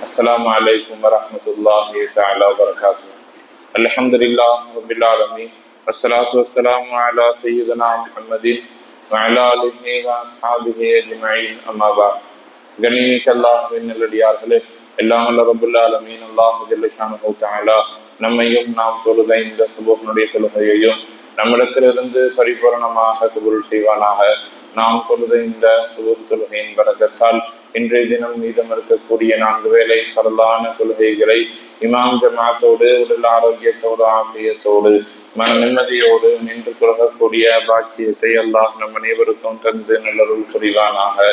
السلام عليكم ورحمة الله تعالى وبركاته. الحمد لله رب العالمين والصلاة والسلام على سيدنا محمد وعلى آله وأصحابه أجمعين أما بعد. கண்ணியமிக்க அல்லாஹ்வின் நல்லடியார்களே, எல்லாம் வல்ல ரப்புல் ஆலமீன் அல்லாஹ் ஜல்ல ஷானுஹு தஆலா நம்மையும் நாம் தொழுத இந்த சுபஹ்னுடைய தொழுகையையும் நம்மிடத்திலிருந்து பரிபூரணமாக கபூல் செய்வானாக. நாம் தொழுத இந்த சுபஹ் தொழுகையின் பரக்கத்தால் இன்றைய தினம் மீதம் இருக்கக்கூடிய 4 வேளை பரலான தொழுகைகளை இமாம் ஜமாத்தோடு உடல் ஆரோக்கியத்தோடு ஆபியத்தோடு மன நிம்மதியோடு நின்று தொழகக்கூடிய பாக்கியத்தை அல்லாஹ் நம் அனைவருக்கும் தந்து நல்லருள் புரிவானாக.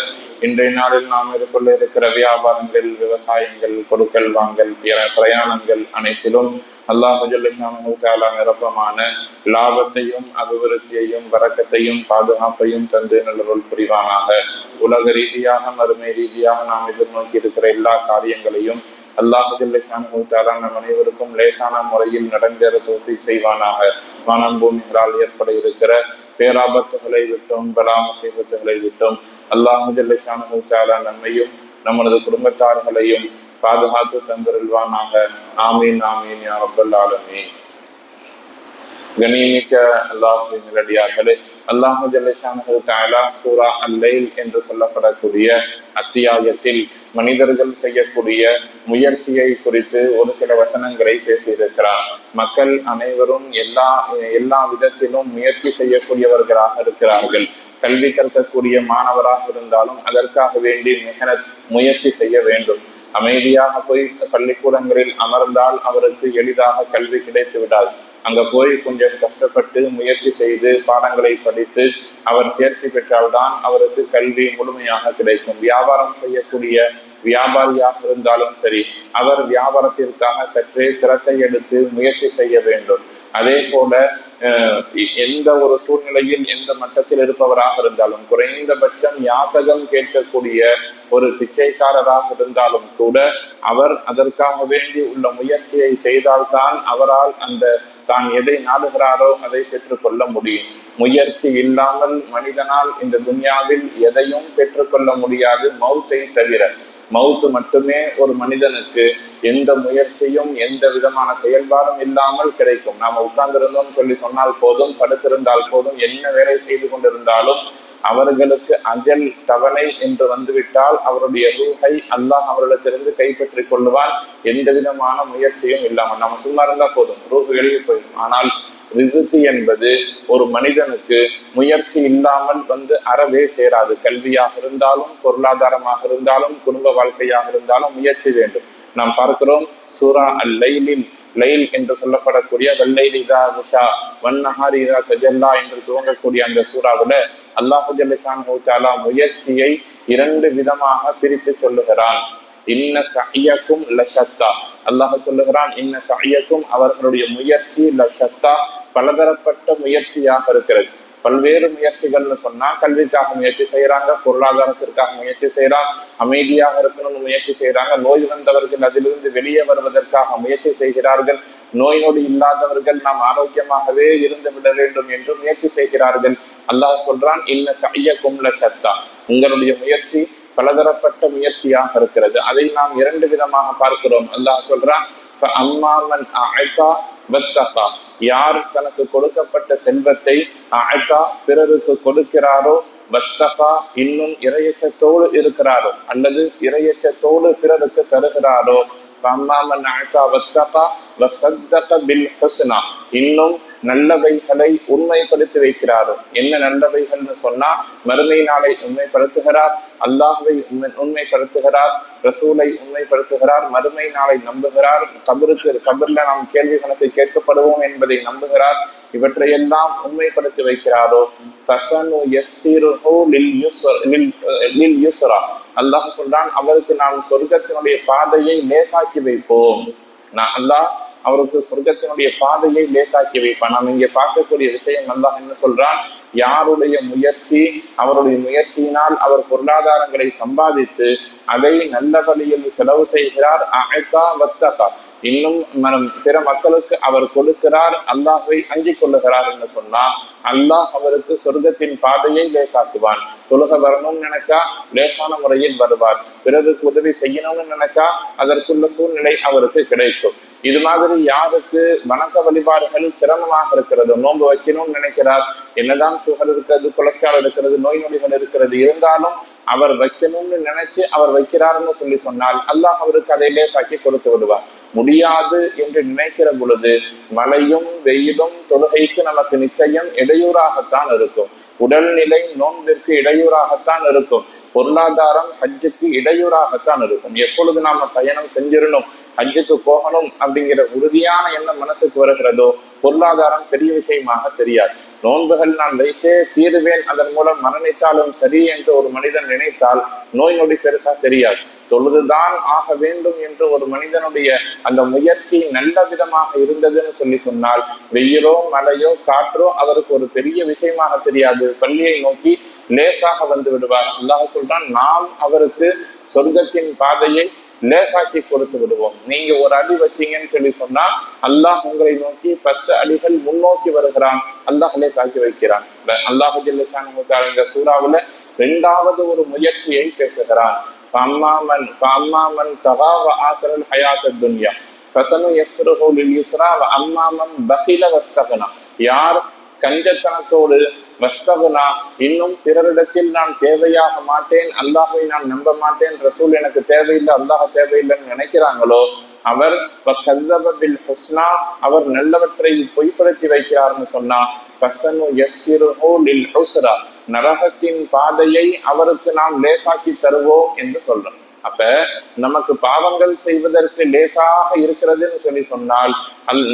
இன்றைய நாளில் நாம் மேற்கொள்ள இருக்கிற வியாபாரங்கள், விவசாயங்கள், கொடுக்கல் வாங்கல், பிரயாணங்கள் அனைத்திலும் அல்லாஹ் ஜல்ல ஷானுஹு தஆலா நிரப்பமான லாபத்தையும் அபிவிருத்தியையும் வரக்கத்தையும் பாதுகாப்பையும் தந்து நல்லருள் புரிவானாக. உலக ரீதியாக மறுமை ரீதியாக நாம் எதிர்நோக்கி இருக்கிற எல்லா காரியங்களையும் அல்லாஹ் ஜல்ல ஷானுஹு தஆலா நம் அனைவருக்கும் லேசான முறையில் நடந்தேற தௌஃபீக் செய்வானாக. வானம் பூமிகளால் ஏற்பட இருக்கிற பேராபத்துகளை விட்டும் பலா முசீபத்துகளை விட்டும் அல்லாஹ் ஜல்ல ஷானுஹு தஆலா நம்மையும் நமது குடும்பத்தார்களையும் பாதுகாத்து தந்தருள்வானாக. ஆமீன் ஆமீன் யா ரப்பல் ஆலமீன். கண்ணியமிக்க அல்லாஹ்வின் நல்லடியார்களே, அல்லாஹ் ஜல்ல ஷானுஹு தஆலா சூரா அல்-லைல் என்று சொல்லப்படக்கூடிய அத்தியாயத்தில் மனிதர்கள் செய்யக்கூடிய முயற்சியை குறித்து ஒரு சில வசனங்களை பேசியிருக்கிறார். மக்கள் அனைவரும் எல்லா விதத்திலும் முயற்சி செய்யக்கூடியவர்களாக இருக்கிறார்கள். கல்வி கற்கக்கூடிய மாணவராக இருந்தாலும் அதற்காக வேண்டி முயற்சி செய்ய வேண்டும். அமைதியாக போய் பள்ளிக்கூடங்களில் அமர்ந்தால் அவருக்கு எளிதாக கல்வி கிடைத்து விடாது. அங்க போய் கொஞ்சம் கஷ்டப்பட்டு முயற்சி செய்து பாடங்களை படித்து அவர் தேர்ச்சி பெற்றால்தான் அவருக்கு கல்வி முழுமையாக கிடைக்கும். வியாபாரம் செய்யக்கூடிய வியாபாரியாக இருந்தாலும் சரி, அவர் வியாபாரத்திற்காக சற்றே சிரத்தை எடுத்து முயற்சி செய்ய வேண்டும். அதே போல எந்த ஒரு சூழ்நிலையில் எந்த மட்டத்தில் இருப்பவராக இருந்தாலும், குறைந்தபட்சம் யாசகம் கேட்கக்கூடிய ஒரு பிச்சைக்காரராக இருந்தாலும் கூட அவர் அதற்காக வேண்டி உள்ள முயற்சியை செய்தால்தான் அவரால் தான் எதை நாடுகிறாரோ அதை பெற்றுக்கொள்ள முடியும். முயற்சி இல்லாமல் மனிதனால் இந்த துன்யாவில் எதையும் பெற்றுக்கொள்ள முடியாது, மௌத்தை தவிர. மௌத்து மட்டுமே ஒரு மனிதனுக்கு எந்த முயற்சியும் எந்த விதமான செயல்பாடும் இல்லாமல் கிடைக்கும். நாம உட்கார்ந்திருந்தோம் சொல்லி சொன்னால் போதும், படுத்திருந்தால் போதும், என்ன வேலை செய்து கொண்டிருந்தாலும் அவர்களுக்கு அஜல் தவணை என்று வந்துவிட்டால் அவருடைய ரூஹை அல்லாஹ் அவர்களிடத்திலிருந்து கைப்பற்றிக் கொள்வான். எந்த விதமான முயற்சியும் இல்லாமல் நம்ம சும்மா இருந்தா போதும், ரூஹு எழுதி போயிடும். ஆனால் ரிசுக்கு என்பது ஒரு மனிதனுக்கு முயற்சி இல்லாமல் அறவே சேராது. கல்வியாக இருந்தாலும், பொருளாதாரமாக இருந்தாலும், குடும்ப வாழ்க்கையாக இருந்தாலும் முயற்சி வேண்டும். நாம் பார்க்கிறோம் சூரா அல்-லைலில், லைல் என்று சொல்லப்படக்கூடிய வல்லைலி இதா உஷா வன்னஹாரி இதா தஜல்லா என்று துவங்கக்கூடிய அந்த சூறாவுல அல்லாஹ் ஜல்ல ஷானுஹு தஆலா முயற்சியை 2 விதமாக பிரித்து சொல்லுகிறான். இன்ன சஅயக்கும் லஷத்தா, அல்லாஹ் சொல்லுகிறான் இன்ன சஅயக்கும், அவர்களுடைய முயற்சி லஷத்தா, பலதரப்பட்ட முயற்சியாக இருக்கிறது. பல்வேறு முயற்சிகள்னு சொன்னா கல்விக்காக முயற்சி செய்யறாங்க, பொருளாதாரத்திற்காக முயற்சி செய்யறாங்க, அமைதியாக இருக்கணும்னு முயற்சி செய்யறாங்க, நோய் வந்தவர்கள் அதிலிருந்து வெளியே வருவதற்காக முயற்சி செய்கிறார்கள், நோய் நொடி இல்லாதவர்கள் நாம் ஆரோக்கியமாகவே இருந்து விட வேண்டும் என்று முயற்சி செய்கிறார்கள். அல்லாஹ் சொல்றான் இன்ன சஅயக்கும் லஷத்தா, உங்களுடைய முயற்சி பலதரப்பட்ட முயற்சியாக இருக்கிறது. அதை நாம் 2 விதமாக பார்க்கிறோம். அல்லாஹ் சொல்றான் அம்மாமன் அஅதா வத்தகா, யார் தனக்கு கொடுக்கப்பட்ட செல்வத்தை அஅதா பிறருக்கு கொடுக்கிறாரோ, வத்தகா இன்னும் இறையச்சத்தோடு இருக்கிறாரோ அல்லது இறையச்சத்தோடு பிறருக்கு தருகிறாரோ, அம்மாமன் அஅதா வத்தகா வஸத்தக பில் ஹுஸ்னா, இன்னும் நல்லவைகளை உண்மைப்படுத்தி வைக்கிறாரோ. என்ன நல்லவைகள்னு சொன்னா மறுமை நாளை உண்மைப்படுத்துகிறார், அல்லாஹ்வை உண்மைப்படுத்துகிறார், ரசூலை உண்மைப்படுத்துகிறார், மறுமை நாளை நம்புகிறார், கபர்ல நாம் கேள்வி கணக்கு கேட்கப்படுவோம் என்பதை நம்புகிறார். இவற்றையெல்லாம் உண்மைப்படுத்தி வைக்கிறாரோ, ஃபஸனு யஸ்ஸிருஹு லில் யுஸ்ரா, அல்லாஹ் சொல்றான் அவருக்கு நாம் சொர்க்கத்தினுடைய பாதையை லேசாக்கி வைப்போம். அல்லாஹ் அவருக்கு சொர்க்கத்தினுடைய பாதையை லேசாக்கி வைப்பான். நாம் இங்கே பார்க்கக்கூடிய விஷயம் அல்லாஹ் என்ன சொல்றான், யாருடைய முயற்சி, அவருடைய முயற்சியினால் அவர் பொருளாதாரங்களை சம்பாதித்து அதை நல்ல வழியில் செலவு செய்கிறார், இன்னும் பிற மக்களுக்கு அவர் கொடுக்கிறார், அல்லாஹ்வை அஞ்சிக் கொள்ளுகிறார் என்று சொன்னால் அல்லாஹ் அவருக்கு சொர்க்கத்தின் பாதையை லேசாக்குவான். தொழுக வரணும்னு நினைச்சா லேசான முறையில் வருவார், பிறருக்கு உதவி செய்யணும்னு நினைச்சா அதற்குள்ள சூழ்நிலை அவருக்கு கிடைக்கும். இது மாதிரி யாருக்கு வணக்க வழிபாடுகள் சிரமமாக இருக்கிறது, நோன்பு வைக்கணும்னு நினைக்கிறார், என்னதான் சுகர் இருக்கிறது, கொலஸ்ட்ரால் இருக்கிறது, நோய் நொடிகள் இருக்கிறது, இருந்தாலும் அவர் வைக்கணும்னு நினைச்சு அவர் வைக்கிறாருன்னு சொன்னால் அல்லாஹ் அவருக்கு அதை லேசாக்கி கொடுத்து விடுவார். முடியாது என்று நினைக்கிற பொழுது மழையும் வெயிலும் தொழுகைக்கு நமக்கு நிச்சயம் இடையூறாகத்தான் இருக்கும், உடல்நிலை நோன்பிற்கு இடையூறாகத்தான் இருக்கும், பொருளாதாரம் ஹஜ்ஜுக்கு இடையூறாகத்தான் இருக்கும். எப்பொழுது நாம பயணம் செஞ்சிடணும், ஹஜ்ஜுக்கு போகணும் அப்படிங்கிற உறுதியான எண்ணம் மனசுக்கு வருகிறதோ பொருளாதாரம் பெரிய விஷயமாக தெரியாது. நோன்புகள் நான் வைத்தே தீருவேன், அதன் மூலம் மரணித்தாலும் சரி என்று ஒரு மனிதன் நினைத்தால் நோய் நொடி பெருசா தெரியாது. தொழுதுதான் ஆக வேண்டும் என்று ஒரு மனிதனுடைய அந்த முயற்சி நல்ல விதமாக இருந்ததுன்னு சொன்னால் வெயிலோ மழையோ காற்றோ அவருக்கு ஒரு பெரிய விஷயமாக தெரியாது, பள்ளியை நோக்கி லேசாக வந்து விடுவார். அல்லாஹ் சொல்றான், நாம் அவருக்கு சொர்க்கத்தின் பாதையை லேசாக்கி கொடுத்து விடுவோம். நீங்க ஒரு அடி வச்சீங்கன்னு சொன்னா அல்லாஹ் உங்களை நோக்கி 10 அடிகள் முன்னோக்கி வருகிறான், அல்லாஹ் லேசாக்கி வைக்கிறான். அல்லாஹ் இந்த சூறாவுல 2வது ஒரு முயற்சியை பேசுகிறான். யார் கஞ்சத்தனத்தோடு வஸ்தகுனா, இன்னும் பிறரிடத்தில் நான் தேவையாக மாட்டேன், அல்லாஹை நான் நம்ப மாட்டேன், ரசூல் எனக்கு தேவையில்லை, அல்லாஹ் தேவையில்லைன்னு நினைக்கிறாங்களோ அவர் அவர் நல்லவற்றை பொய்ப்படுத்தி வைக்கிறார்னு சொன்னா நரகத்தின் பாதையை அவருக்கு நாம் லேசாக்கி தருவோம் என்று சொல்றோம். அப்ப நமக்கு பாவங்கள் செய்வதற்கு லேசாக இருக்கிறதுன்னு சொன்னால்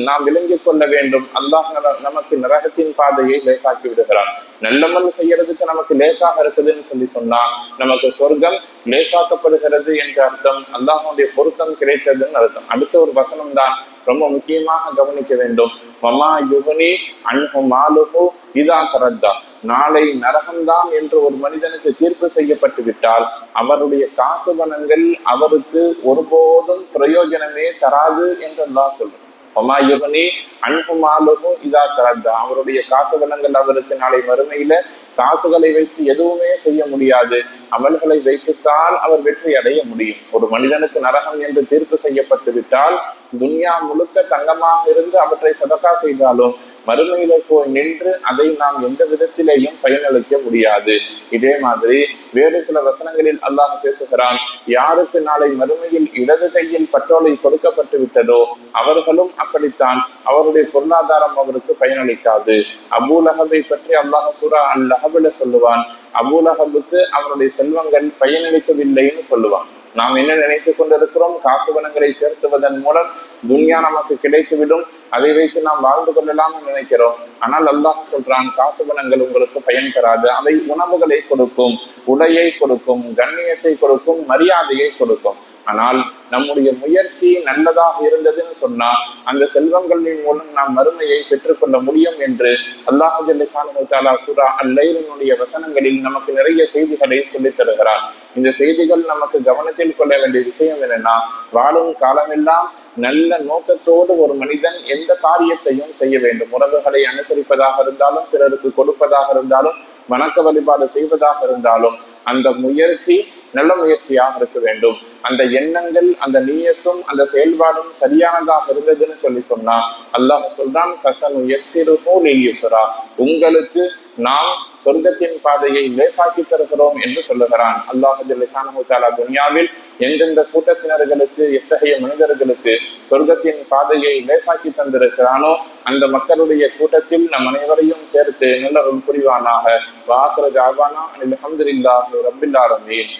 நாம் விளங்கிக் கொள்ள வேண்டும், அல்லாஹ் நமக்கு நரகத்தின் பாதையை லேசாக்கி விடுகிறான். நல்லமல் செய்யறதுக்கு நமக்கு லேசாக இருக்குதுன்னு சொன்னால் நமக்கு சொர்க்கம் லேசாக்கப்படுகிறது என்ற அர்த்தம், அல்லாஹ்வுடைய பொருத்தம் கிடைத்ததுன்னு அர்த்தம். அடுத்த ஒரு வசனம் தான் ரொம்ப முக்கியமாக கவனிக்க வேண்டும். மமா யுகனி அன்ஹு மாலுஹு இதா தரத்தா, நாளை நரகம்தான் என்று ஒரு மனிதனுக்கு தீர்ப்பு செய்யப்பட்டு விட்டால் அவருடைய காசு பணங்கள் அவருக்கு ஒருபோதும் பிரயோஜனமே தராது என்று அல்லாஹ் சொல்றான். ஒமாயுகனி அன்ஹுமாலுஹு இதா தரத்தா, அவருடைய காசு பணங்கள் அவருக்கு நாளை மறுமையில காசுகளை வைத்து எதுவுமே செய்ய முடியாது, அமல்களை வைத்துத்தான் அவர் வெற்றி அடைய முடியும். ஒரு மனிதனுக்கு நரகம் என்று தீர்ப்பு செய்யப்பட்டு விட்டால் துன்யா முழுக்க தங்கமாக இருந்து அவற்றை சதகா செய்தாலும் மறுமையில போய் நின்று அதை நாம் எந்த விதத்திலேயும் பயனளிக்க முடியாது. இதே மாதிரி வேறு சில வசனங்களில் அல்லாஹ் பேசுகிறான், யாருக்கு நாளை மறுமையில் இடது கையில் பட்டோலை கொடுக்கப்பட்டு விட்டதோ அவர்களும் அப்படித்தான், அவருடைய பொருளாதாரம் அவருக்கு பயனளிக்காது. அபூலஹபை பற்றி அல்லாஹ் சூரா அல்-லஹப்ல சொல்லுவான், அபூலஹபுக்கு அவருடைய செல்வங்கள் பயனளிக்கவில்லைன்னு சொல்லுவான். நாம் என்ன நினைத்துக் கொண்டிருக்கிறோம், காசு பணங்களை சேர்த்துவதன் மூலம் துன்யா நமக்கு கிடைத்துவிடும், அதை வைத்து நாம் வாழ்ந்து கொள்ளலாம்னு நினைக்கிறோம். ஆனால் அல்லாஹ் சொல்றான், காசு பணங்கள் உங்களுக்கு பயன் தராது, அவை உணவுகளை கொடுக்கும், உடையை கொடுக்கும், கண்ணியத்தை கொடுக்கும், மரியாதையை கொடுக்கும். ஆனால் நம்முடைய முயற்சி நல்லதாக இருந்ததுன்னு சொன்னா அந்த செல்வங்களின் மூலம் நாம் மறுமையை பெற்றுக்கொள்ள முடியும் என்று அல்லாஹ் ஜல்ல தஆலா சூரா அல்-லைலினுடைய வசனங்களில் நமக்கு நிறைய செய்திகளை சொல்லித் தருகிறார். இந்த செய்திகள் நமக்கு கவனத்தில் கொள்ள வேண்டிய விஷயம் என்னன்னா, வாழும் காலமெல்லாம் நல்ல நோக்கத்தோடு ஒரு மனிதன் எந்த காரியத்தையும் செய்ய வேண்டும். உறவுகளை அனுசரிப்பதாக இருந்தாலும், பிறருக்கு கொடுப்பதாக இருந்தாலும், வணக்க வழிபாடு செய்வதாக இருந்தாலும் அந்த முயற்சி நல்ல முயற்சியாக இருக்க வேண்டும். அந்த எண்ணங்கள், அந்த நீயத்தும், அந்த செயல்பாடும் சரியானதாக இருந்ததுன்னு சொன்னா அல்லாஹ் சொல்றான், கசனு யஸ்ஸிருஹு லில் யுஸ்ரா, உங்களுக்கு நாம் சொர்க்கத்தின் பாதையை லேசாக்கி தருகிறோம் என்று சொல்லுகிறான். அல்லாஹ் ஜல்ல தஆலா துன்யாவில் எந்தெந்த கூட்டத்தினர்களுக்கு, எத்தகைய மனிதர்களுக்கு சொர்க்கத்தின் பாதையை லேசாக்கி தந்திருக்கிறானோ அந்த மக்களுடைய கூட்டத்தில் நம் அனைவரையும் சேர்த்து நல்ல புரிவானாக. வாஹிரு தஅவானா அல்ஹம்துலில்லாஹி ரப்பில் ஆலமீன்.